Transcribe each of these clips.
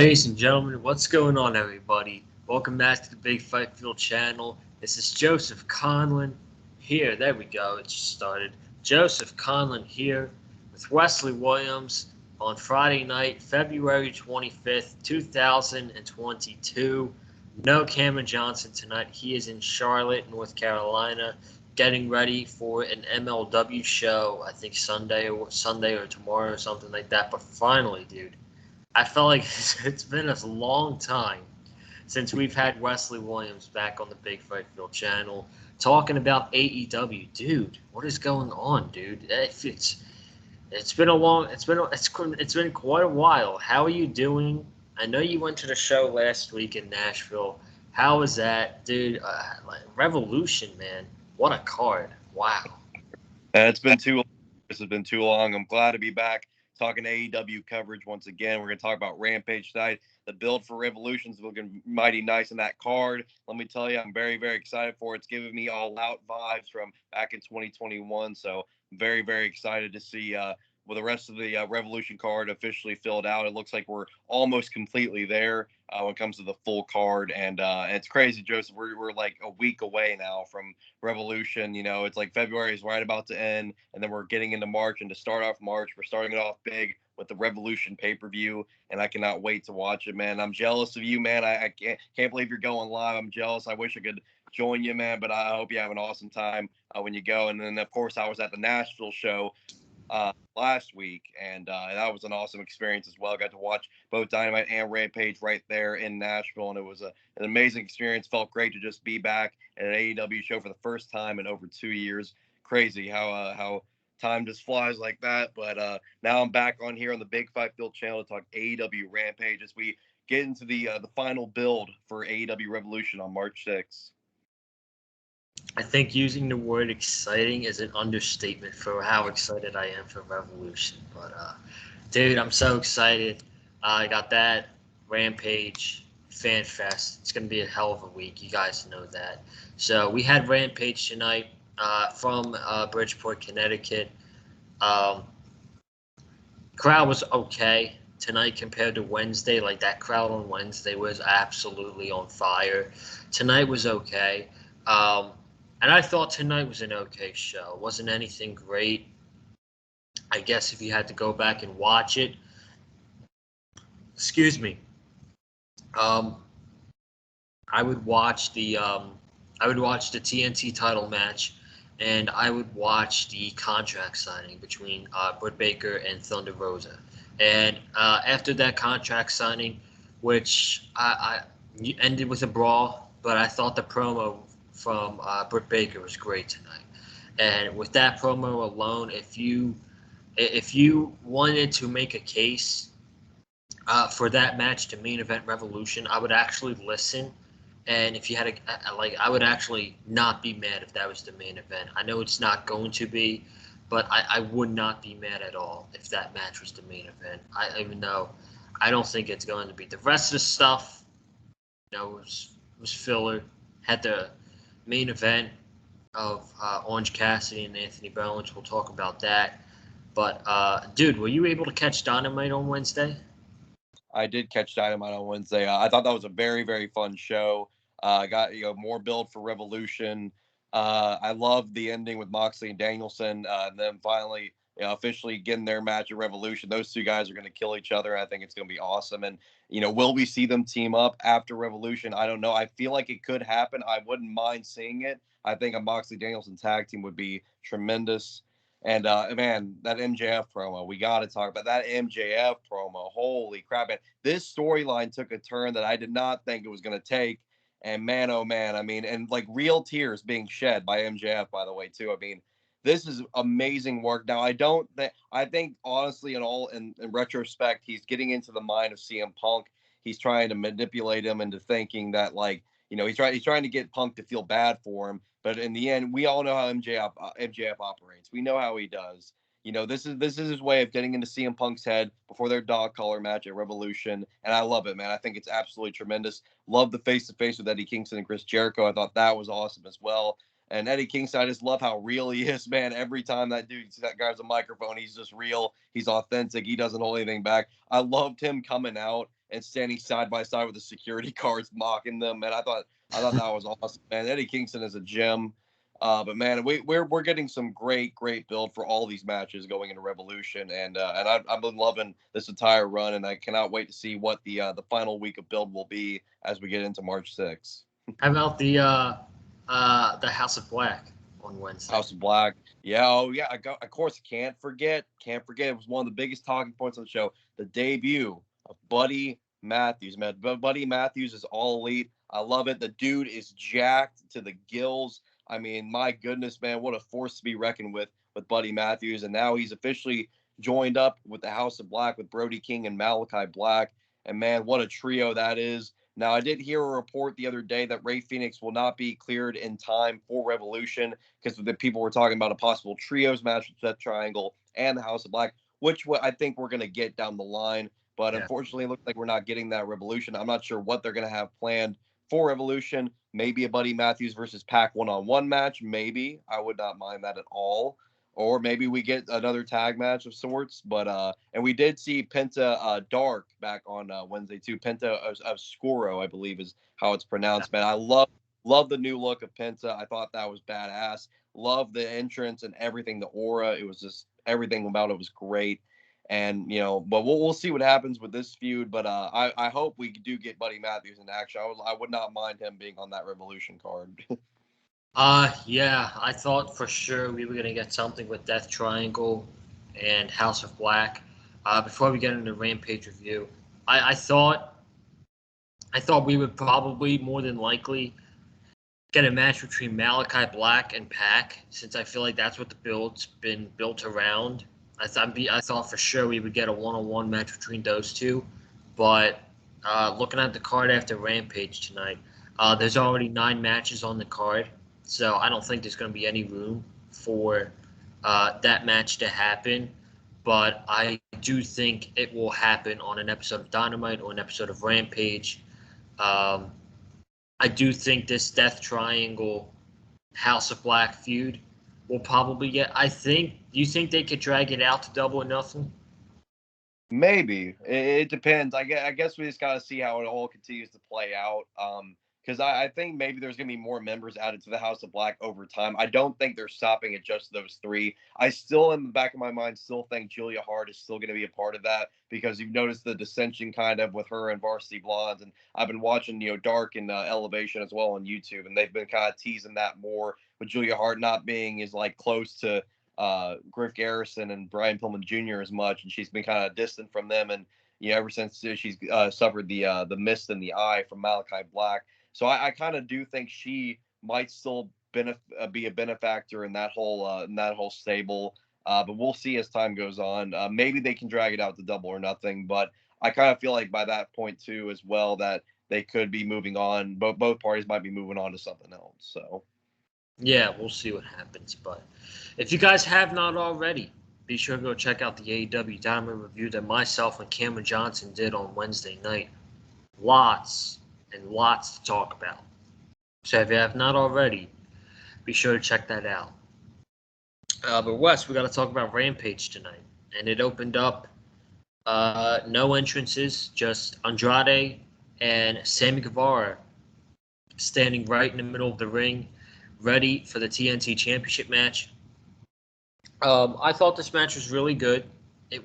Ladies and gentlemen, what's going on, everybody? Welcome back to the Big Fight Field channel. This is Joseph Conlon here. There we go. It just started. Joseph Conlon here with Wesley Williams on Friday night, February 25th, 2022. No Cameron Johnson tonight. He is in Charlotte, North Carolina, getting ready for an MLW show. I think Sunday or tomorrow or something like that. But finally, dude. I felt like it's been a long time since we've had Wesley Williams back on the Big Fight Field channel talking about AEW. Dude, what is going on, dude? It's been a long it's been quite a while. How are you doing? I know you went to the show last week in Nashville. How was that, dude? Revolution, man. What a card! Wow. It's been too long. This has been too long. I'm glad to be back talking AEW coverage once again. We're going to talk about Rampage tonight. The build for Revolution's looking mighty nice in that card. Let me tell you, I'm very, very excited for it. It's giving me all out vibes from back in 2021. So I'm very, very excited to see the rest of the Revolution card officially filled out. It looks like we're almost completely there when it comes to the full card. And it's crazy, Joseph. We're like a week away now from Revolution. You know, it's like February is right about to end, and then we're getting into March. And to start off March, we're starting it off big with the Revolution pay-per-view, and I cannot wait to watch it, man. I'm jealous of you, man. I can't believe you're going live. I'm jealous. I wish I could join you, man, but I hope you have an awesome time when you go. And then, of course, I was at the Nashville show last week, and that was an awesome experience as well. I got to watch both Dynamite and Rampage right there in Nashville, and it was an amazing experience. Felt great to just be back at an AEW show for the first time in over 2 years. Crazy how time just flies like that. But now I'm back on here on the Big Fight Field channel to talk AEW Rampage as we get into the final build for AEW Revolution on March 6th. I think using the word exciting is an understatement for how excited I am for Revolution. But, dude, I'm so excited. I got that Rampage Fan Fest. It's going to be a hell of a week. You guys know that. So we had Rampage tonight from Bridgeport, Connecticut. Um, Crowd was okay tonight compared to Wednesday. Like, that crowd on Wednesday was absolutely on fire. Tonight was okay. And I thought tonight was an okay show. It wasn't anything great. I guess if you had to go back and watch it, excuse me, um, I would watch the TNT title match, and I would watch the contract signing between Britt Baker and Thunder Rosa. And after that contract signing, which I ended with a brawl, but I thought the promo from Britt Baker was great tonight. And with that promo alone, if you wanted to make a case for that match to main event Revolution, I would actually listen. And if you had I would actually not be mad if that was the main event. I know it's not going to be, but I would not be mad at all if that match was the main event. Even though I don't think it's going to be. The rest of the stuff, was filler. Had the main event of Orange Cassidy and Anthony Bowens. We'll talk about that. But, dude, were you able to catch Dynamite on Wednesday? I did catch Dynamite on Wednesday. I thought that was a very, very fun show. I got more build for Revolution. I loved the ending with Moxley and Danielson, and then finally officially getting their match at Revolution. Those two guys are going to kill each other. I think it's going to be awesome. And will we see them team up after Revolution? I don't know. I feel like it could happen. I wouldn't mind seeing it. I think a Moxley Danielson tag team would be tremendous. And man, that MJF promo, we got to talk about that MJF promo. Holy crap. Man. This storyline took a turn that I did not think it was going to take. And man, oh man, I mean, and like real tears being shed by MJF, by the way, too. I mean, this is amazing work. Now, I think honestly, in retrospect, he's getting into the mind of CM Punk. He's trying to manipulate him into thinking that, like, he's trying to get Punk to feel bad for him. But in the end, we all know how MJF operates. We know how he does. This is his way of getting into CM Punk's head before their dog collar match at Revolution, and I love it, man. I think it's absolutely tremendous. Love the face to face with Eddie Kingston and Chris Jericho. I thought that was awesome as well. And Eddie Kingston, I just love how real he is, man. Every time that guy's a microphone, he's just real. He's authentic. He doesn't hold anything back. I loved him coming out and standing side by side with the security guards mocking them. And I thought that was awesome, man. Eddie Kingston is a gem. But man, we're getting some great build for all these matches going into Revolution, and I've been loving this entire run, and I cannot wait to see what the final week of build will be as we get into March 6th. How about the House of Black on Wednesday? House of Black, yeah, oh yeah, of course can't forget. It was one of the biggest talking points on the show, the debut of Buddy Matthews. Man, Buddy Matthews is all elite. I love it. The dude is jacked to the gills. I mean, my goodness, man, what a force to be reckoned with Buddy Matthews. And now he's officially joined up with the House of Black with Brody King and Malachi Black. And man, what a trio that is. Now, I did hear a report the other day that Ray Phoenix will not be cleared in time for Revolution because the people were talking about a possible trios match with Death Triangle and the House of Black, which I think we're going to get down the line. But unfortunately, it looks like we're not getting that Revolution. I'm not sure what they're going to have planned for Revolution. Maybe a Buddy Matthews versus Pac one-on-one match. Maybe. I would not mind that at all. Or maybe we get another tag match of sorts. But and we did see Penta Dark back on Wednesday too. Penta Oscuro, I believe is how it's pronounced. Man, I love the new look of Penta. I thought that was badass. Love the entrance and everything, the aura. It was just everything about it was great. And but we'll see what happens with this feud. But I hope we do get Buddy Matthews in action. I would not mind him being on that Revolution card. Yeah, I thought for sure we were gonna get something with Death Triangle and House of Black. Before we get into Rampage review, I thought we would probably more than likely get a match between Malachi Black and Pac, since I feel like that's what the build's been built around. I thought for sure we would get a one-on-one match between those two, but looking at the card after Rampage tonight, there's already 9 matches on the card. So I don't think there's going to be any room for that match to happen. But I do think it will happen on an episode of Dynamite or an episode of Rampage. I do think this Death Triangle House of Black feud will probably get. Do you think they could drag it out to Double or Nothing? Maybe. It depends. I guess we just got to see how it all continues to play out. Because I think maybe there's going to be more members added to the House of Black over time. I don't think they're stopping at just those 3. I still, in the back of my mind, still think Julia Hart is still going to be a part of that because you've noticed the dissension kind of with her and Varsity Blondes. And I've been watching, Dark and Elevation as well on YouTube, and they've been kind of teasing that more with Julia Hart not being as close to Griff Garrison and Brian Pillman Jr. as much, and she's been kind of distant from them. And ever since she's suffered the mist in the eye from Malachi Black. So I kind of do think she might still be a benefactor in that whole stable. But we'll see as time goes on. Maybe they can drag it out to Double or Nothing. But I kind of feel like by that point too, as well, that they could be moving on. Both parties might be moving on to something else. So yeah, we'll see what happens. But if you guys have not already, be sure to go check out the AEW Dynamite review that myself and Cameron Johnson did on Wednesday night. Lots and lots to talk about. So if you have not already, be sure to check that out. But Wes, we got to talk about Rampage tonight. And it opened up no entrances, just Andrade and Sammy Guevara standing right in the middle of the ring, ready for the TNT Championship match. I thought this match was really good. It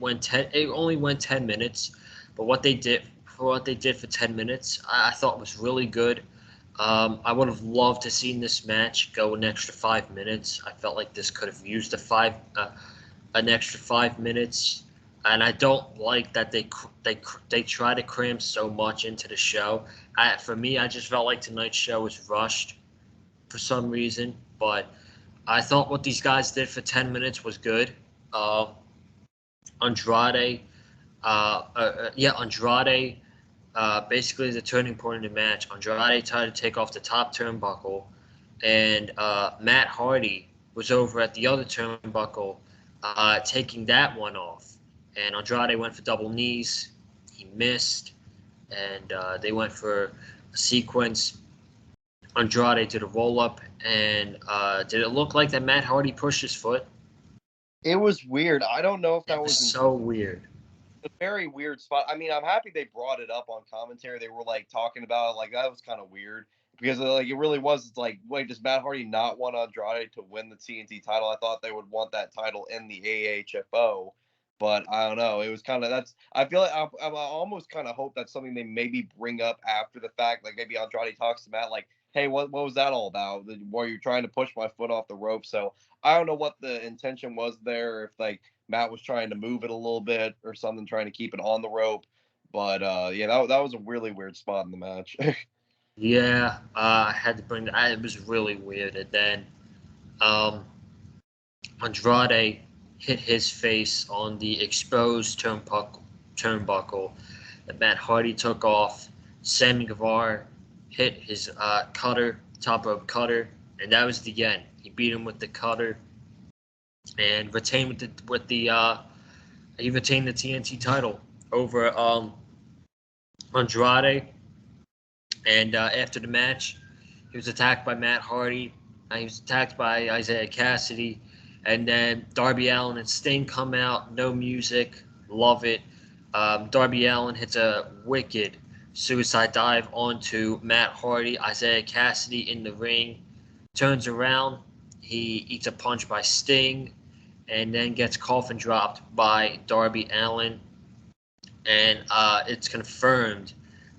only went 10 minutes, but what they did for 10 minutes, I thought was really good. I would have loved to seen this match go an extra 5 minutes. I felt like this could have used an extra 5 minutes, and I don't like that they try to cram so much into the show. For me, I just felt like tonight's show was rushed for some reason, but I thought what these guys did for 10 minutes was good. Andrade, basically the turning point in the match. Andrade tried to take off the top turnbuckle, and Matt Hardy was over at the other turnbuckle, taking that one off. And Andrade went for double knees. He missed, and they went for a sequence. Andrade did a roll-up, and did it look like that Matt Hardy pushed his foot? it was weird. I don't know if that was so weird. a very weird spot. I mean, I'm happy they brought it up on commentary. They were like talking about it, like that was kind of weird because like it really was. It's like, wait, does Matt Hardy not want Andrade to win the TNT title? I thought they would want that title in the AHFO, but I don't know. It was kind of that's. I feel like I almost kind of hope that's something they maybe bring up after the fact. Like maybe Andrade talks to Matt, like, hey, what was that all about? Were you trying to push my foot off the rope? So I don't know what the intention was there. If like Matt was trying to move it a little bit or something, trying to keep it on the rope. But yeah, that was a really weird spot in the match. Yeah, I had to bring that. It was really weird. And then um, Andrade hit his face on the exposed turnbuckle that Matt Hardy took off. Sammy Guevara hit his top rope cutter, and that was the end. He beat him with the cutter and retained he retained the TNT title over Andrade. And after the match, he was attacked by Matt Hardy. He was attacked by Isaiah Cassidy. And then Darby Allin and Sting come out. No music. Love it. Darby Allin hits a wicked suicide dive onto Matt Hardy. Isaiah Cassidy in the ring. Turns around. He eats a punch by Sting. And then gets coffin dropped by Darby Allin. And it's confirmed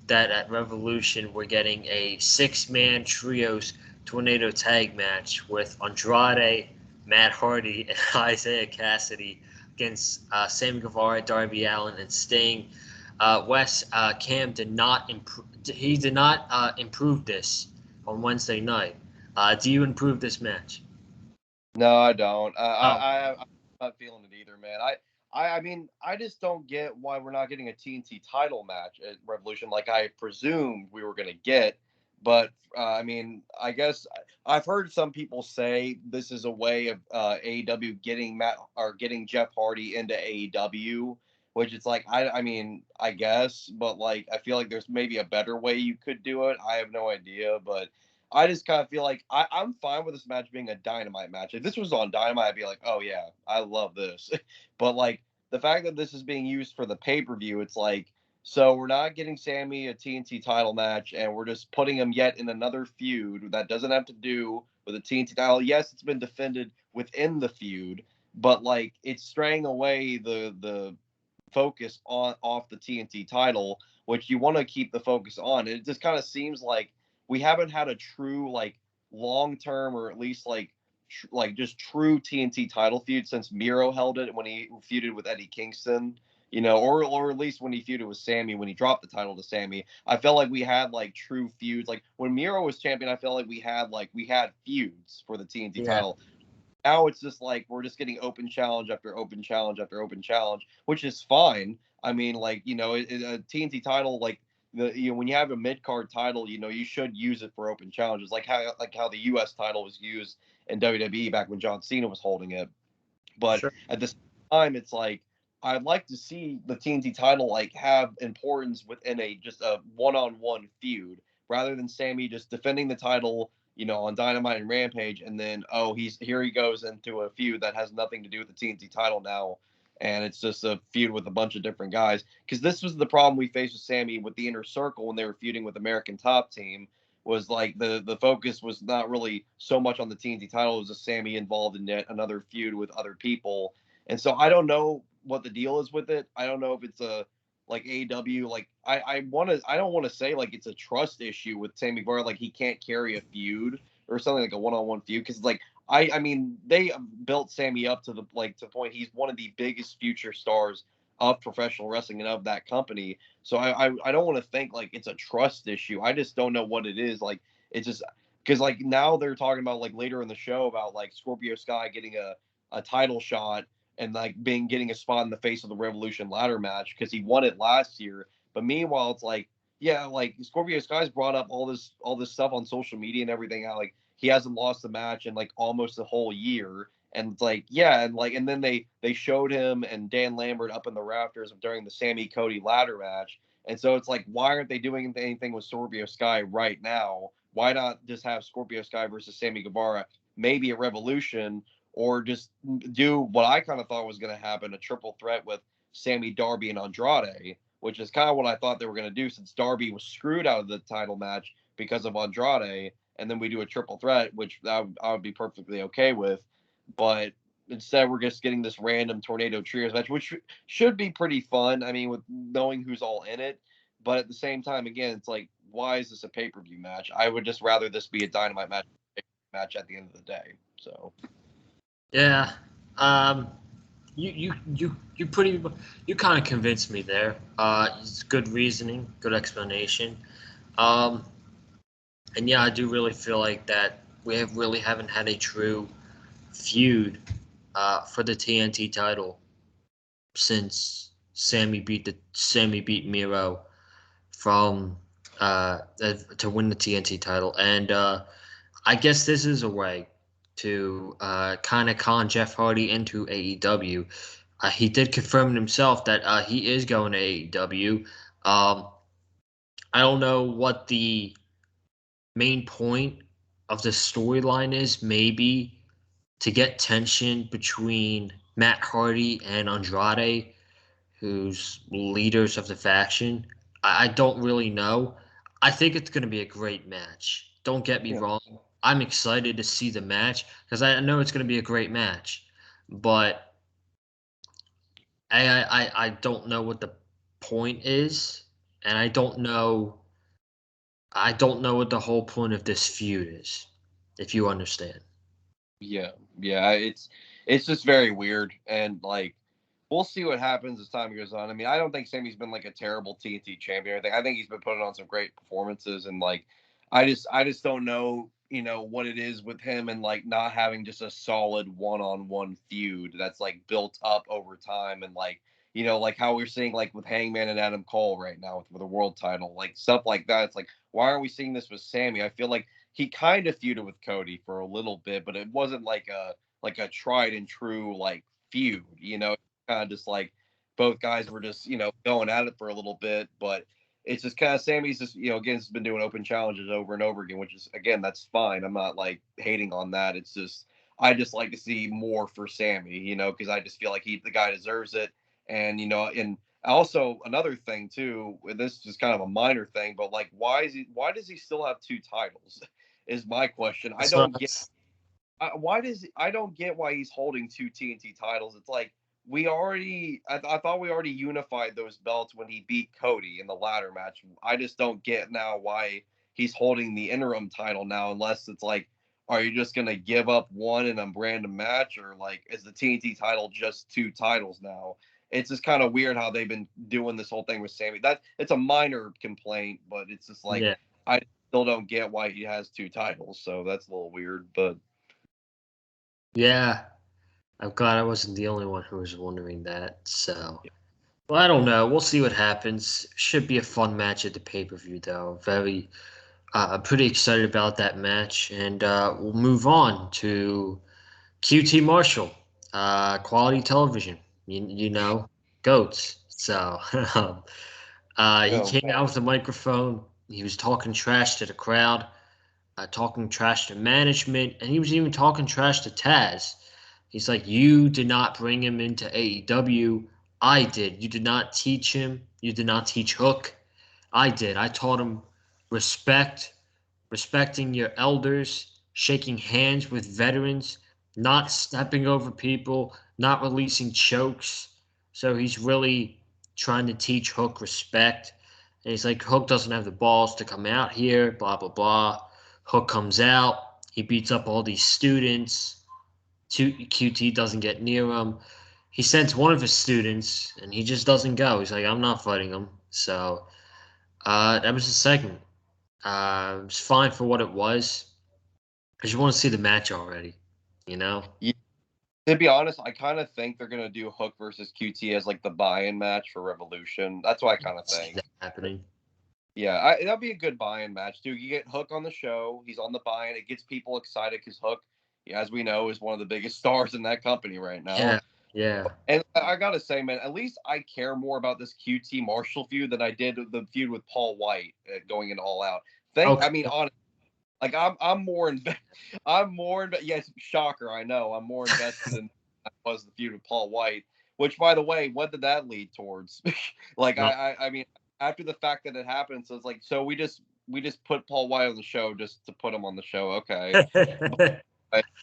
that at Revolution we're getting a 6-man trios tornado tag match with Andrade, Matt Hardy, and Isaiah Cassidy against Sammy Guevara, Darby Allin, and Sting. Cam did not improve. He did not improve this on Wednesday night. Do you improve this match? No, I don't. Oh, I'm not feeling it either, man. I mean, I just don't get why we're not getting a TNT title match at Revolution like I presumed we were going to get. But I mean, I guess I've heard some people say this is a way of AEW getting Jeff Hardy into AEW, which it's like I mean, I guess, but like I feel like there's maybe a better way you could do it. I have no idea, but I just kind of feel like I'm fine with this match being a Dynamite match. If this was on Dynamite, I'd be like, oh yeah, I love this. But like the fact that this is being used for the pay per view, it's like, so we're not getting Sammy a TNT title match, and we're just putting him yet in another feud that doesn't have to do with the TNT title. Yes, it's been defended within the feud, but like it's straying away the focus on off the TNT title, which you want to keep the focus on. It just kind of seems like we haven't had a true like long term or at least like just true TNT title feud since Miro held it when he feuded with Eddie Kingston, or at least when he feuded with Sammy when he dropped the title to Sammy. I felt like we had like true feuds. Like when Miro was champion, I felt like we had feuds for the TNT yeah. title. Now it's just like we're just getting open challenge after open challenge after open challenge, which is fine. I mean, like a TNT title, like when you have a mid card title, you should use it for open challenges, like how the U.S. title was used in WWE back when John Cena was holding it. But Sure. at the same time, it's like I'd like to see the TNT title like have importance within a just a one-on-one feud rather than Sammy just defending the title, on Dynamite and Rampage, and then he goes into a feud that has nothing to do with the TNT title now, and it's just a feud with a bunch of different guys. Because this was the problem we faced with Sammy with the Inner Circle when they were feuding with American Top Team. Was like the focus was not really so much on the TNT title. It was just Sammy involved in yet another feud with other people. And so I don't know what the deal is with it. I don't know if it's a like AEW. Like I don't want to say like it's a trust issue with Sammy Guevara. Like he can't carry a feud or something like a one-on-one feud. Because like I mean they built Sammy up to the point he's one of the biggest future stars of professional wrestling and of that company. So I don't want to think like it's a trust issue. I just don't know what it is. Like it's just because like now they're talking about like later in the show about like Scorpio Sky getting a title shot and like getting a spot in the face of the Revolution ladder match because he won it last year. But meanwhile, it's like yeah, like Scorpio Sky's brought up all this stuff on social media and everything. How like he hasn't lost a match in like almost a whole year. And it's like, yeah, and then they showed him and Dan Lambert up in the rafters during the Sammy Cody ladder match. And so it's like, why aren't they doing anything with Scorpio Sky right now? Why not just have Scorpio Sky versus Sammy Guevara, maybe a Revolution, or just do what I kind of thought was going to happen, a triple threat with Sammy, Darby, and Andrade, which is kind of what I thought they were going to do since Darby was screwed out of the title match because of Andrade, and then we do a triple threat, which I would be perfectly okay with. But instead, we're just getting this random tornado trios match, which should be pretty fun. I mean, with knowing who's all in it. But at the same time, again, it's like, why is this a pay-per-view match? I would just rather this be a Dynamite match at the end of the day. So Yeah. You kind of convinced me there. It's good reasoning, good explanation. Um, and yeah, I do really feel like that we really haven't had a true feud for the TNT title since Sammy beat Miro from to win the TNT title, and I guess this is a way to kind of con Jeff Hardy into AEW. He did confirm himself that he is going to AEW. I don't know what the main point of the storyline is. Maybe to get tension between Matt Hardy and Andrade, who's leaders of the faction. I don't really know. I think it's going to be a great match. Don't get me yeah, wrong. I'm excited to see the match because I know it's going to be a great match. But I don't know what the point is, and I don't know what the whole point of this feud is, if you understand. yeah, it's just very weird, and like we'll see what happens as time goes on. I mean, I don't think Sammy's been like a terrible TNT champion or anything. I think he's been putting on some great performances, and like I just don't know, what it is with him and like not having just a solid one-on-one feud that's like built up over time, and like like how we're seeing like with Hangman and Adam Cole right now with a world title, like stuff like that. It's like, why aren't we seeing this with Sammy? I feel like he kind of feuded with Cody for a little bit, but it wasn't like a tried and true like feud, kind of just like both guys were just going at it for a little bit. But it's just kind of Sammy's just again has been doing open challenges over and over again, which is again that's fine. I'm not like hating on that. It's just I just like to see more for Sammy, because I just feel like the guy deserves it. And and also another thing too, this is kind of a minor thing, but like why does he still have two titles? Is my question. I So don't get I don't get why he's holding two TNT titles. It's like I thought we already unified those belts when he beat Cody in the ladder match. I just don't get now why he's holding the interim title now, unless it's like, are you just gonna give up one in a random match, or like is the TNT title just two titles now? It's just kind of weird how they've been doing this whole thing with Sammy. That it's a minor complaint, but it's just like yeah, I still don't get why he has two titles. So that's a little weird, but yeah. I'm glad I wasn't the only one who was wondering that. So. Well, I don't know. We'll see what happens. Should be a fun match at the pay per view, though. I'm pretty excited about that match, and we'll move on to QT Marshall, quality television. You know, goats. So he oh came man, out with a microphone. He was talking trash to the crowd, talking trash to management, and he was even talking trash to Taz. He's like, "You did not bring him into AEW. I did. You did not teach him. You did not teach Hook. I did. I taught him respect, respecting your elders, shaking hands with veterans, not stepping over people, not releasing chokes." So he's really trying to teach Hook respect. And he's like, Hook doesn't have the balls to come out here, blah, blah, blah. Hook comes out. He beats up all these students. QT doesn't get near him. He sends one of his students, and he just doesn't go. He's like, I'm not fighting him. So that was the segment. It was fine for what it was. I just want to see the match already, you know? yeah. To be honest, I kind of think they're gonna do Hook versus QT as like the buy-in match for Revolution. That's what I kind of See think. that happening. Yeah, that'd be a good buy-in match too. You get Hook on the show. He's on the buy-in. It gets people excited because Hook, as we know, is one of the biggest stars in that company right now. Yeah, yeah. And I gotta say, man, at least I care more about this QT Marshall feud than I did the feud with Paul White going in All Out. I Okay. mean, honestly, like I'm more I'm more yes, shocker, I know. I'm more invested in that was the feud with Paul White, Which, by the way, what did that lead towards? Like, No. I mean, after the fact that it happened, so it's like, so we just put Paul White on the show just to put him on the show. Okay.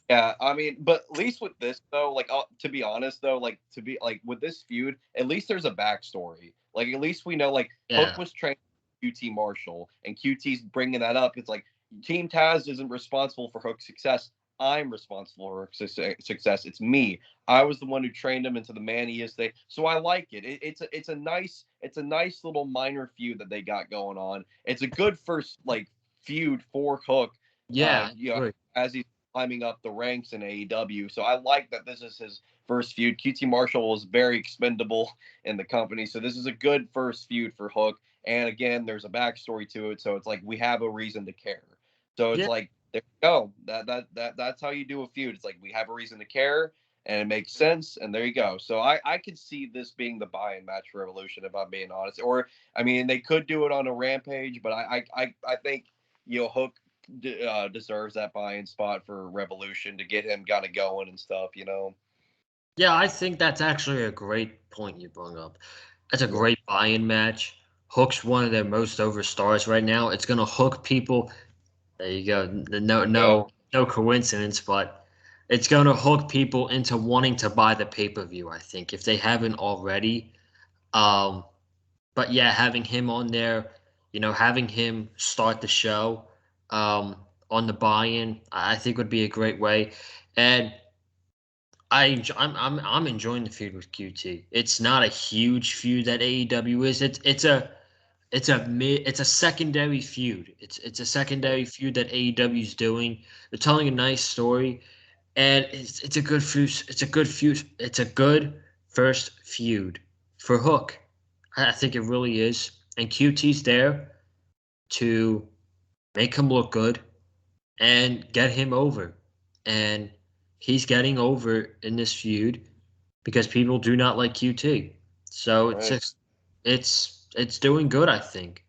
Yeah, I mean, but at least with this though, like to be honest though, like to be like with this feud, at least there's a backstory. Like at least we know like Hook Yeah. was trained by QT Marshall, and QT's bringing that up. It's like Team Taz isn't responsible for Hook's success. I'm responsible for Hook's success. It's me. I was the one who trained him into the man he is today. So I like it. It's a nice little minor feud that they got going on. It's a good first like feud for Hook. Yeah. You know, Right. as he's climbing up the ranks in AEW. So I like that this is his first feud. QT Marshall was very expendable in the company. So this is a good first feud for Hook. And again, there's a backstory to it. So it's like we have a reason to care. So it's Yeah. like there you go. That's how you do a feud. It's like we have a reason to care and it makes sense. And there you go. So I could see this being the buy-in match for Revolution, if I'm being honest. Or I mean, they could do it on a Rampage, but I think Hook deserves that buy-in spot for Revolution to get him kind of going and stuff, Yeah, I think that's actually a great point you brought up. That's a great buy-in match. Hook's one of their most over stars right now. It's gonna hook people. There you go. No coincidence, but it's gonna hook people into wanting to buy the pay-per-view, I think, if they haven't already. Um, but yeah, having him on there, having him start the show um, on the buy-in, I think would be a great way. And I'm enjoying the feud with QT. It's not a huge feud that AEW is. It's a secondary feud. It's a secondary feud that AEW is doing. They're telling a nice story, and it's a good feud. It's a good feud. It's a good first feud for Hook. I think it really is. And QT's there to make him look good and get him over. And he's getting over in this feud because people do not like QT. So it's Right. just it's doing good, I think.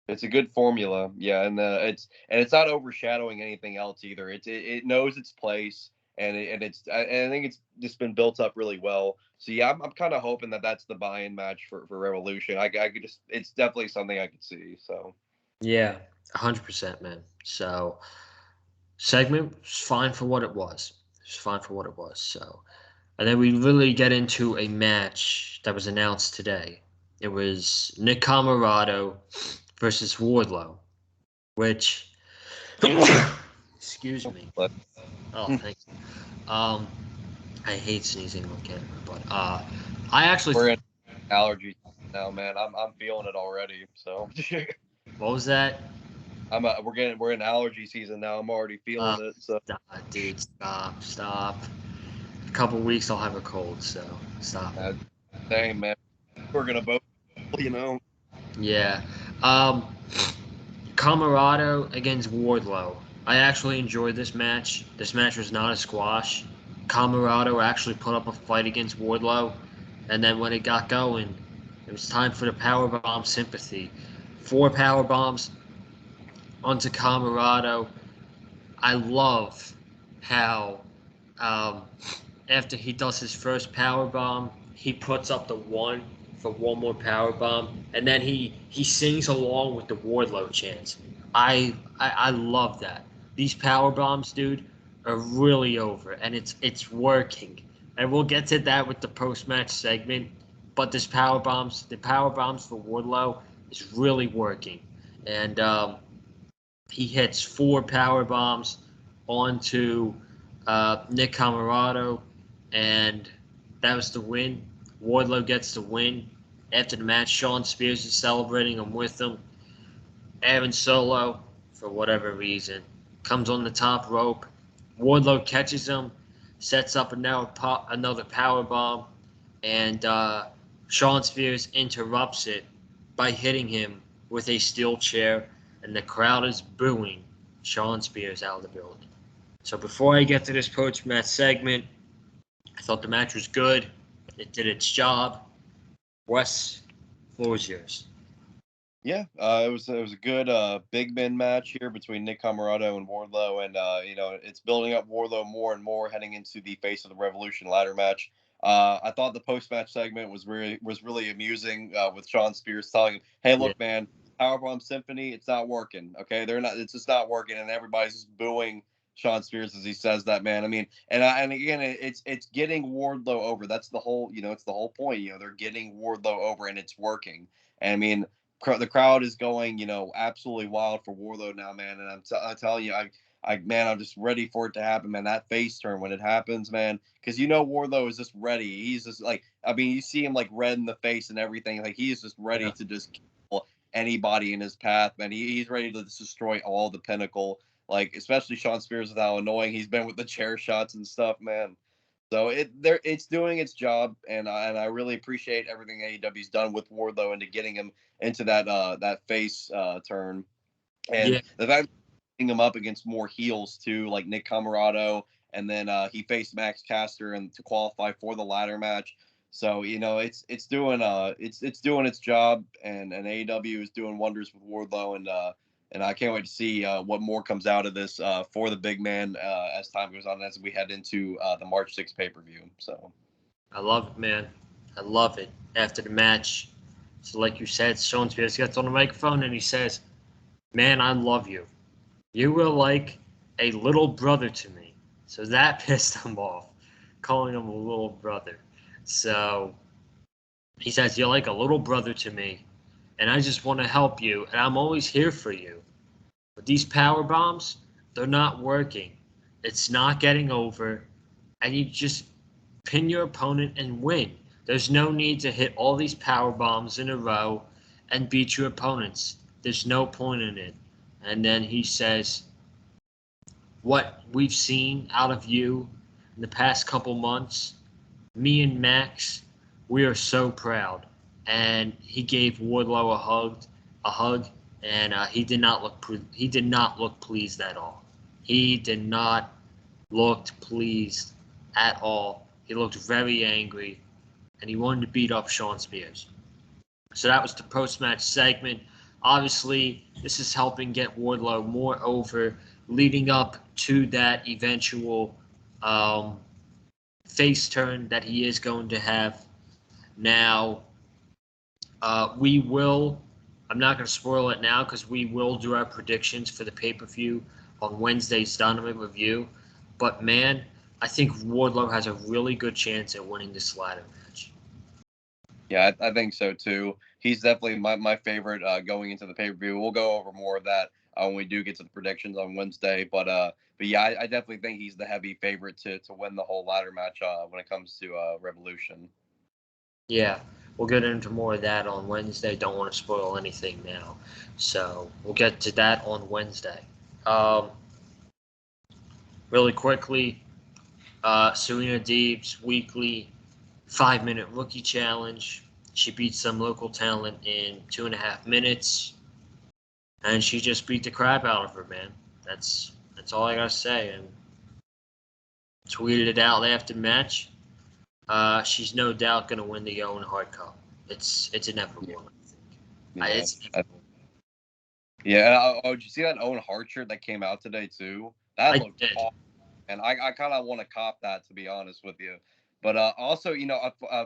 It's a good formula, yeah, and it's not overshadowing anything else either. It knows its place, and I think it's just been built up really well. So yeah, I'm kind of hoping that that's the buy-in match for Revolution. I could just it's definitely something I could see. So Yeah, 100%, man. So segment was fine for what it was. It's fine for what it was. So, and then we really get into a match that was announced today. It was Nick Camarado versus Wardlow, which excuse me. but Oh, thank you. I hate sneezing on camera, but I actually we're in allergies now, man. I'm feeling it already. So what was that? we're in allergy season now. I'm already Uh, feeling it. So dude, stop. A couple weeks I'll have a cold, so stop it. dang, man, we're gonna both, you know. Yeah. Um, Camarado against Wardlow. I actually enjoyed this match. This match was not a squash. Camarado actually put up a fight against Wardlow, and then when it got going, it was time for the powerbomb sympathy. 4 power bombs onto Camarado. I love how um, after he does his first power bomb, he puts up the one for one more power bomb, and then he sings along with the Wardlow chants. I love that. These power bombs, dude, are really over, and it's working. And we'll get to that with the post match segment. But the power bombs for Wardlow is really working, and he hits 4 power bombs onto Nick Camarado, and that was the win. Wardlow gets the win. After the match, Shawn Spears is celebrating him with him. Aaron Solo, for whatever reason, comes on the top rope. Wardlow catches him, sets up another power bomb, and Shawn Spears interrupts it by hitting him with a steel chair, and the crowd is booing Shawn Spears out of the building. So before I get to this post-match segment, I thought the match was good. It did its job. Wes, floor is yours. Yeah, it was a good big men match here between Nick Camarado and Wardlow, and it's building up Wardlow more and more heading into the Face of the Revolution ladder match. I thought the post-match segment was really amusing with Sean Spears telling him, "Hey, Yeah. look, man, Powerbomb Symphony, it's not working. Okay, they're not. It's just not working," and everybody's just booing Sean Spears as he says that, man. I mean, and again, it's getting Wardlow over. That's the whole, it's the whole point. They're getting Wardlow over, and it's working. And I mean, the crowd is going, absolutely wild for Wardlow now, man. And I'm telling you, man, I'm just ready for it to happen, man. That face turn when it happens, man, because Wardlow is just ready. He's just like, I mean, you see him like red in the face and everything. Like he is just ready to just kill anybody in his path, man. He's ready to just destroy all the Pinnacle. Like especially Sean Spears with how annoying he's been with the chair shots and stuff, man. So it's doing its job, and I really appreciate everything AEW's done with Wardlow into getting him into that face turn, and Yeah. the fact him up against more heels too, like Nick Camarado, and then he faced Max Caster and to qualify for the ladder match. So it's doing it's doing its job, and AEW is doing wonders with Wardlow, and I can't wait to see what more comes out of this for the big man as time goes on, as we head into the March 6th pay-per-view. So I love it, man. I love it. After the match, so like you said, Sean Spears gets on the microphone and he says, "Man, I love you. You were like a little brother to me." So that pissed him off, calling him a little brother. So he says, "You're like a little brother to me, and I just want to help you, and I'm always here for you. But these power bombs, they're not working. It's not getting over, and you just pin your opponent and win. There's no need to hit all these power bombs in a row and beat your opponents. There's no point in it." And then he says, "What we've seen out of you in the past couple months, me and Max, we are so proud." And he gave Wardlow a hug, and he did not look pleased at all. He did not look pleased at all. He looked very angry, and he wanted to beat up Sean Spears. So that was the post-match segment. Obviously, this is helping get Wardlow more over, leading up to that eventual face turn that he is going to have. Now, we will, I'm not going to spoil it now because we will do our predictions for the pay-per-view on Wednesday's Dynamite Review. But man, I think Wardlow has a really good chance at winning this ladder match. yeah, I think so too. He's definitely my favorite going into the pay-per-view. We'll go over more of that when we do get to the predictions on Wednesday. But yeah, I definitely think he's the heavy favorite to win the whole ladder match when it comes to Revolution. Yeah, we'll get into more of that on Wednesday. Don't want to spoil anything now. So we'll get to that on Wednesday. Really quickly, Serena Deeb's weekly 5-minute rookie challenge. She beat some local talent in 2.5 minutes, and she just beat the crap out of her, man. That's all I gotta say. And tweeted it out after the match. She's no doubt gonna win the Owen Hart Cup. It's inevitable. Yeah. I think. It's inevitable. Yeah. Oh, did you see that Owen Hart shirt that came out today too? That looked awesome. And I kind of want to cop that, to be honest with you. But also,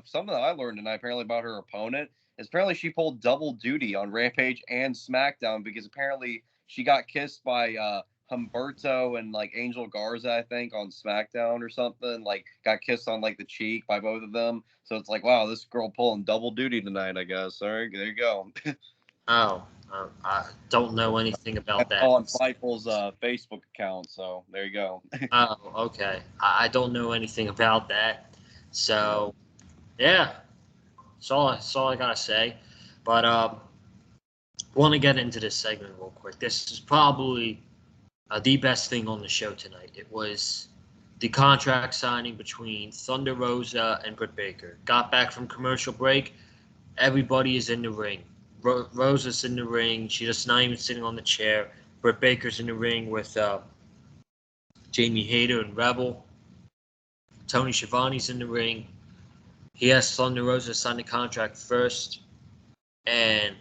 something that I learned tonight apparently about her opponent is apparently she pulled double duty on Rampage and SmackDown because apparently she got kissed by Humberto and like Angel Garza, I think, on SmackDown or something. Like got kissed on like the cheek by both of them. So it's like, wow, this girl pulling double duty tonight, I guess. All right, there you go. Oh, I don't know anything about that. On Fightful's Facebook account, so there you go. Oh, okay. I don't know anything about that. So, yeah, that's all I gotta say. But want to get into this segment real quick. This is probably the best thing on the show tonight. It was the contract signing between Thunder Rosa and Britt Baker. Got back from commercial break. Everybody is in the ring. Rosa's in the ring. She's just not even sitting on the chair. Britt Baker's in the ring with Jamie Hayter and Rebel. Tony Schiavone's in the ring. He has Thunder Rosa sign the contract first, and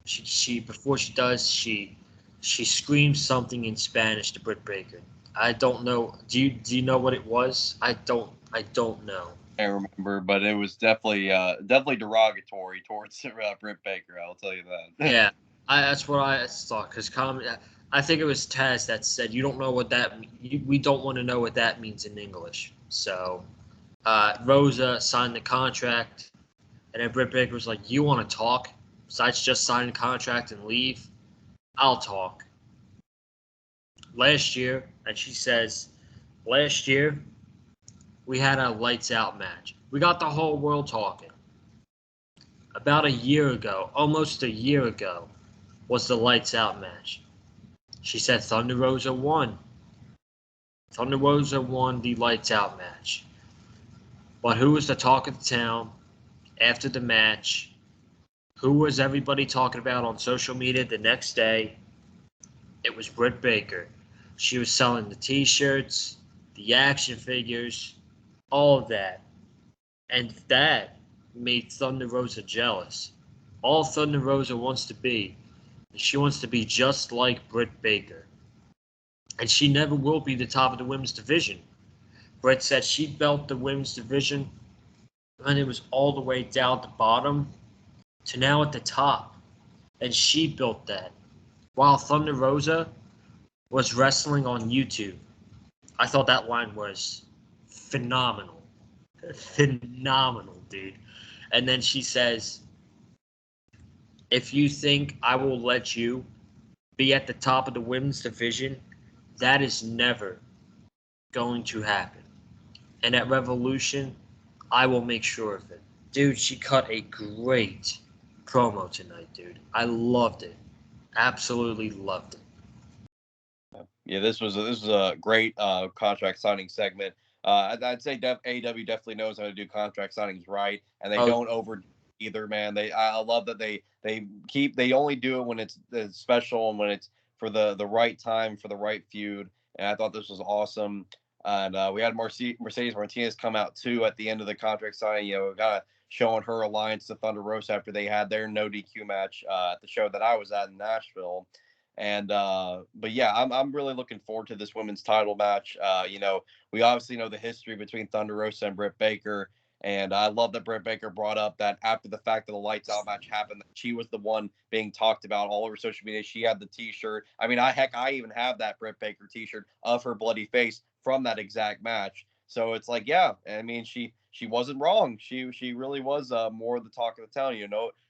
she before she does, she screams something in Spanish to Britt Baker. I don't know. Do you know what it was? I don't know. can't remember, but it was definitely derogatory towards Britt Baker. I'll tell you that. Yeah, that's what I thought. Because I think it was Taz that said, "You don't know what that. We don't want to know what that means in English." So Rosa signed the contract, and then Britt Baker was like, "You want to talk? Besides just signing the contract and leave, I'll talk." Last year, and she says, "Last year we had a lights out match. We got the whole world talking." About a year ago, almost a year ago, was the lights out match. She said Thunder Rosa won. Thunder Rosa won the lights out match. But who was the talk of the town after the match? Who was everybody talking about on social media the next day? It was Britt Baker. She was selling the t-shirts, the action figures, all of that. And that made Thunder Rosa jealous. All Thunder Rosa wants to be, she wants to be just like Britt Baker. And she never will be the top of the women's division. Britt said she built the women's division and it was all the way down the bottom to now at the top. And she built that. While Thunder Rosa was wrestling on YouTube. I thought that line was phenomenal. Phenomenal, dude. And then she says, if you think I will let you be at the top of the women's division, that is never going to happen. And at Revolution, I will make sure of it. Dude, she cut a great promo tonight, dude. I loved it. Absolutely loved it. Yeah, this was a great contract signing segment. I'd say AEW definitely knows how to do contract signings right, and they Oh, don't over either. Man, I love that they only do it when it's special and when it's for the right time for the right feud. And I thought this was awesome. And we had Mercedes Martinez come out too at the end of the contract signing. Kind of showing her alliance to Thunder Rosa after they had their no DQ match at the show that I was at in Nashville. And but yeah, I'm really looking forward to this women's title match. We obviously know the history between Thunder Rosa and Britt Baker, and I love that Britt Baker brought up that after the fact that the lights out match happened, that she was the one being talked about all over social media. She had the T-shirt. I mean, I even have that Britt Baker T-shirt of her bloody face from that exact match. So it's like, yeah, I mean, she wasn't wrong. She really was more the talk of the town.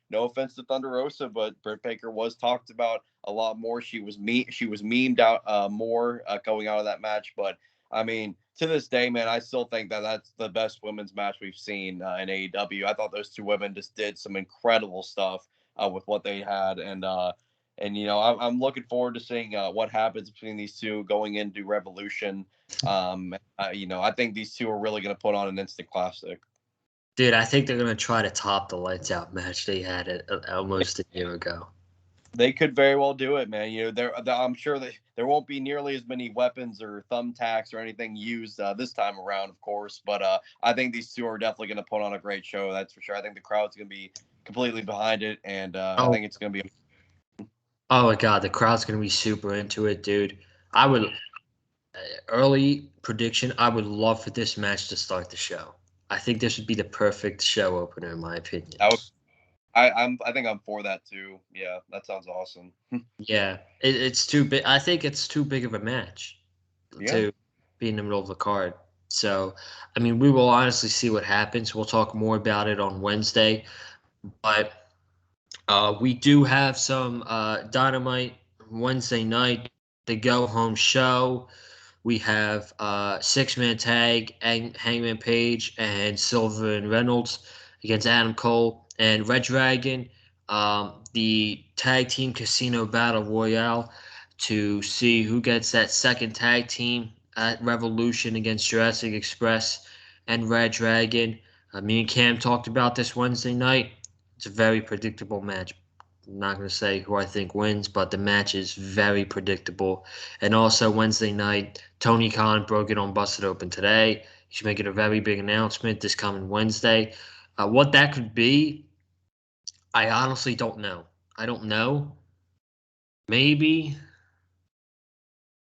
No offense to Thunder Rosa, but Britt Baker was talked about a lot more. She was memed out more going out of that match. But I mean, to this day, man, I still think that that's the best women's match we've seen in AEW. I thought those two women just did some incredible stuff with what they had, and I'm looking forward to seeing what happens between these two going into Revolution. I think these two are really going to put on an instant classic. dude, I think they're going to try to top the lights out match they had almost a year ago. They could very well do it, man. I'm sure that there won't be nearly as many weapons or thumbtacks or anything used this time around, of course. But I think these two are definitely going to put on a great show. That's for sure. I think the crowd's going to be completely behind it, and I Oh, think it's going to be. oh my God, the crowd's going to be super into it, dude. I would early prediction. I would love for this match to start the show. I think this would be the perfect show opener, in my opinion. I think I'm for that too. Yeah, that sounds awesome. Yeah, it's too big. I think it's too big of a match Yeah. to be in the middle of the card. So, I mean, we will honestly see what happens. We'll talk more about it on Wednesday. But we do have some Dynamite Wednesday night, the go home show. We have six-man tag, Hangman Page and Silver and Reynolds against Adam Cole and Red Dragon. The tag team casino battle royale to see who gets that second tag team at Revolution against Jurassic Express and Red Dragon. Me and Cam talked about this Wednesday night. It's a very predictable match. I'm not going to say who I think wins, but the match is very predictable. And also Wednesday night, Tony Khan broke it on Busted Open today. He's making a very big announcement this coming Wednesday. What that could be, I honestly don't know. I don't know. Maybe.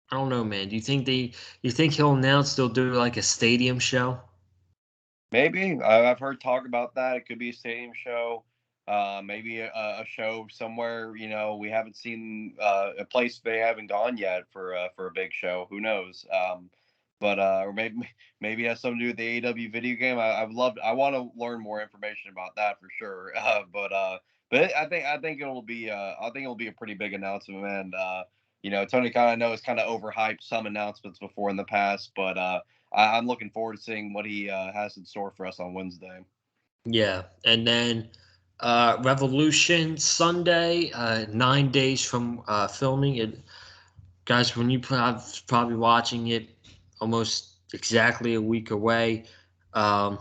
I don't know, man. Do you think he'll announce they'll do like a stadium show? Maybe I've heard talk about that. It could be a stadium show, maybe a show somewhere. We haven't seen a place they haven't gone yet for a big show. Who knows? But or maybe it has something to do with the AEW video game. I want to learn more information about that for sure. But I think it'll be a pretty big announcement, and Tony Khan I know has kind of overhyped some announcements before in the past, but I'm looking forward to seeing what he has in store for us on Wednesday. Yeah, and then Revolution Sunday, 9 days from filming it. Guys, when you probably watching it almost exactly a week away. Um,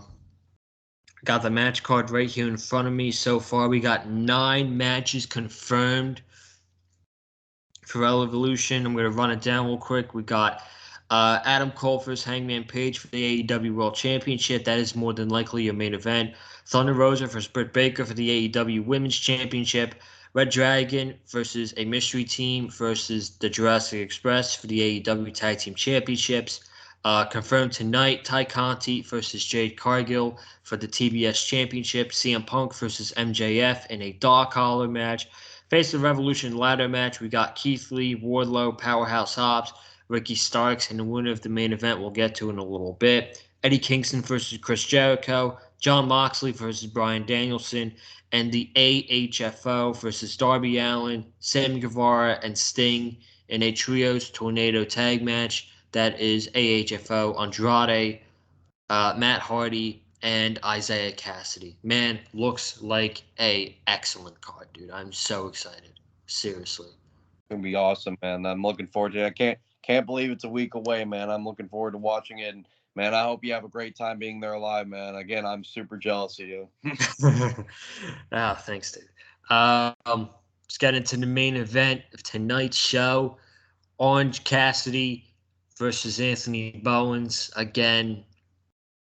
got the match card right here in front of me. So far, we got 9 matches confirmed for Revolution. I'm going to run it down real quick. We got Adam Cole vs. Hangman Page for the AEW World Championship. That is more than likely your main event. Thunder Rosa vs. Britt Baker for the AEW Women's Championship. Red Dragon versus a mystery team versus the Jurassic Express for the AEW Tag Team Championships. Confirmed tonight, Ty Conti versus Jade Cargill for the TBS Championship. CM Punk versus MJF in a dog collar match. Face of the Revolution ladder match, we got Keith Lee, Wardlow, Powerhouse Hobbs, Ricky Starks, and the winner of the main event we'll get to in a little bit. Eddie Kingston versus Chris Jericho, John Moxley versus Bryan Danielson, and the AHFO versus Darby Allin, Sammy Guevara, and Sting in a Trios Tornado Tag match. That is AHFO, Andrade, Matt Hardy, and Isaiah Cassidy. Man, looks like a excellent card, dude. I'm so excited. Seriously. It's gonna be awesome, man. I'm looking forward to it. I can't believe it's a week away, man. I'm looking forward to watching it. And man, I hope you have a great time being there live, man. Again, I'm super jealous of you. Thanks, dude. Let's get into the main event of tonight's show. Orange Cassidy versus Anthony Bowens. Again,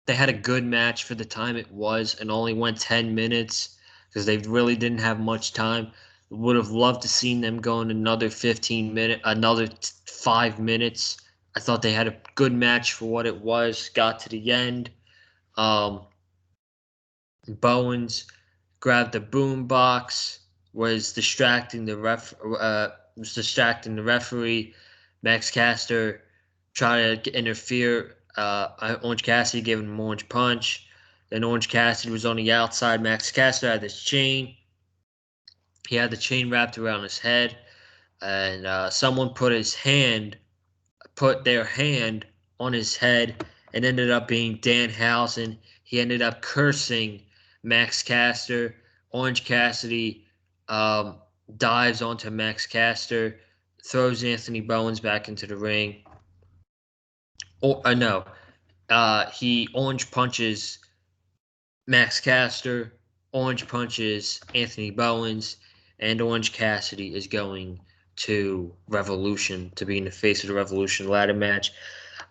they had a good match for the time it was and only went 10 minutes because they really didn't have much time. Would have loved to seen them go in another 15 minutes, another 5 minutes. I thought they had a good match for what it was. Got to the end. Um, Bowens grabbed the boom box, was distracting the referee. Max Caster tried to interfere. Orange Cassidy gave him an orange punch. Then Orange Cassidy was on the outside. Max Caster had this chain. He had the chain wrapped around his head, and someone put their hand on his head, and ended up being Danhausen. He ended up cursing Max Caster. Orange Cassidy um, dives onto Max Caster, throws Anthony Bowens back into the ring. No, he orange punches Max Caster, orange punches Anthony Bowens, and Orange Cassidy is going to Revolution to be in the face of the Revolution ladder match.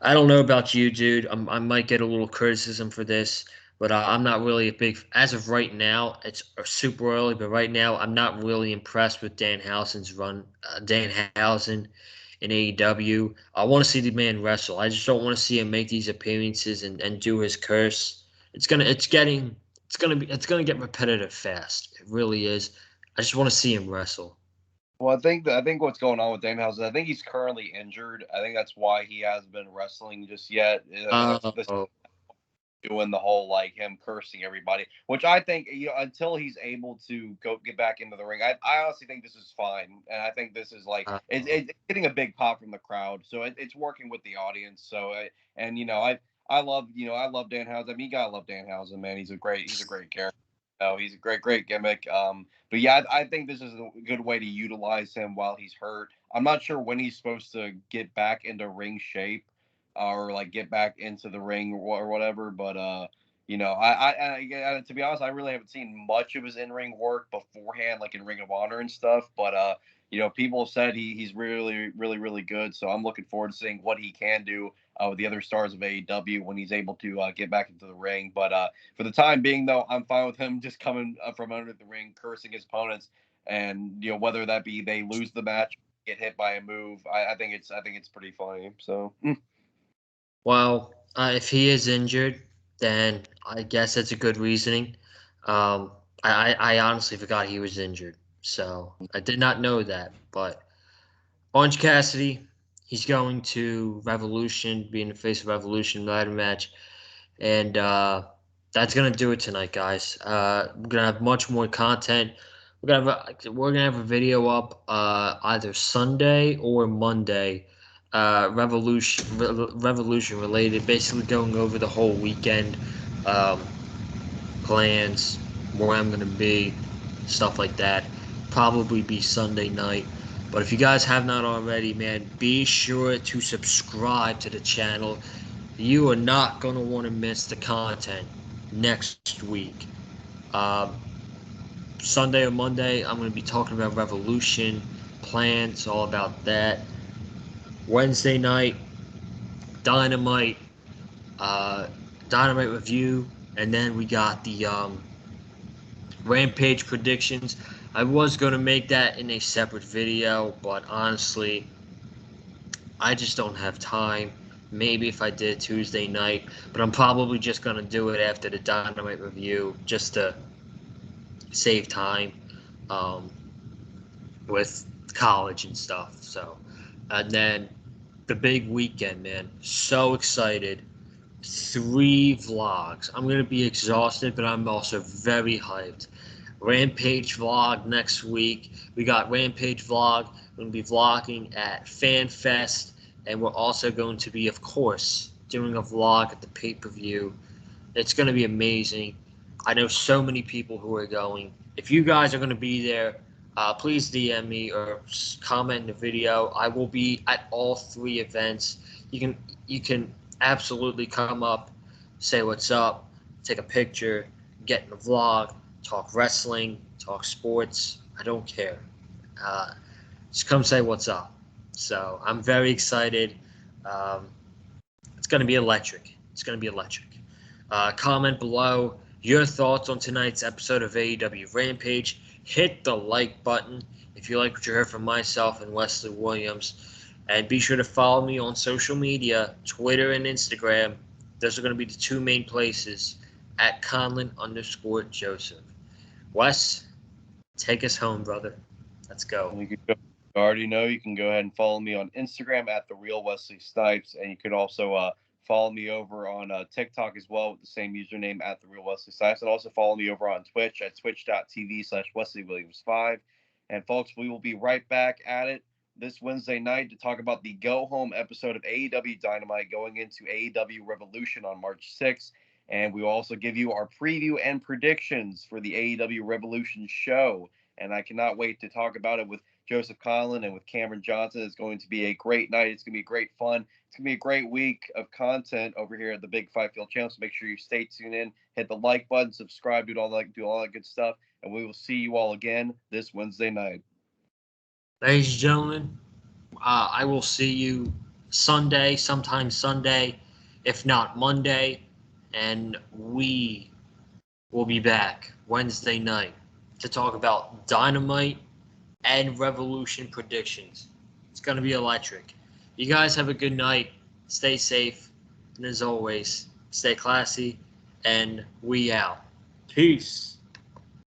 I don't know about you, dude. I might get a little criticism for this, but I'm not really a big. As of right now, it's super early, but right now I'm not really impressed with Danhausen's run. Danhausen in AEW. I want to see the man wrestle. I just don't want to see him make these appearances and do his curse. It's gonna get repetitive fast. It really is. I just want to see him wrestle. Well, I think what's going on with Danhausen, I think he's currently injured. I think that's why he hasn't been wrestling just yet. This Oh, doing the whole like him cursing everybody, which I think until he's able to go get back into the ring, I honestly think this is fine, and I think this is like it's getting a big pop from the crowd, so it's working with the audience. So and I love Danhausen. I mean, you gotta love Danhausen, man. He's a great character. Oh, he's a great gimmick. But yeah, I think this is a good way to utilize him while he's hurt. I'm not sure when he's supposed to get back into ring shape or like get back into the ring or whatever. But to be honest, I really haven't seen much of his in ring work beforehand, like in Ring of Honor and stuff. But people have said he's really good. So I'm looking forward to seeing what he can do with the other stars of AEW when he's able to get back into the ring. But for the time being, though, I'm fine with him just coming from under the ring, cursing his opponents, and whether that be they lose the match, get hit by a move. I think it's pretty funny. So. well, if he is injured, then I guess that's a good reasoning. I honestly forgot he was injured, so I did not know that. But Orange Cassidy, he's going to Revolution, being the face of Revolution ladder match, and that's gonna do it tonight, guys. We're gonna have much more content. We're gonna have a video up either Sunday or Monday. Revolution related, basically going over the whole weekend, um, plans, where I'm gonna be, stuff like that. Probably be Sunday night. But if you guys have not already, man, be sure to subscribe to the channel. You are not going to want to miss the content next week. Um, Sunday or Monday, I'm going to be talking about Revolution, plans, all about that. Wednesday night, Dynamite, uh, Dynamite review, and then we got the Rampage predictions. I was going to make that in a separate video, but honestly, I just don't have time. Maybe if I did Tuesday night, but I'm probably just gonna do it after the Dynamite review, just to save time, um, with college and stuff. So, and then the big weekend, man. So excited. 3 vlogs. I'm gonna be exhausted, but I'm also very hyped. Rampage vlog next week. We got Rampage vlog. We're gonna be vlogging at FanFest, and we're also going to be, of course, doing a vlog at the pay-per-view. It's gonna be amazing. I know so many people who are going. If you guys are gonna be there, please DM me or comment in the video. I will be at all 3 events. You can absolutely come up, say what's up, take a picture, get in the vlog, talk wrestling, talk sports. I don't care. Uh, just come say what's up. So I'm very excited. Um, it's going to be electric. It's going to be electric. Comment below your thoughts on tonight's episode of AEW Rampage. Hit the like button if you like what you heard from myself and Wesley Williams. And be sure to follow me on social media, Twitter and Instagram. Those are going to be the 2 main places, at Conlon_Joseph. Wes, take us home, brother. Let's go. You already know you can go ahead and follow me on Instagram at the real Wesley Snipes, and you could also follow me over on TikTok as well with the same username at the real Wesley Snipes, and also follow me over on Twitch at twitch.tv/Wesley Williams 5. And folks, we will be right back at it this Wednesday night to talk about the go home episode of AEW Dynamite going into AEW Revolution on March 6th. And we will also give you our preview and predictions for the AEW Revolution show. And I cannot wait to talk about it with Joseph Conlon and with Cameron Johnson. It's going to be a great night. It's going to be great fun. It's going to be a great week of content over here at the Big Five Field channel. So make sure you stay tuned in, hit the like button, subscribe, do all that good stuff. And we will see you all again this Wednesday night. Ladies and gentlemen, I will see you Sunday, sometime Sunday, if not Monday, and we will be back Wednesday night to talk about Dynamite and Revolution predictions. It's going to be electric. You guys have a good night. Stay safe. And as always, stay classy. And we out. Peace.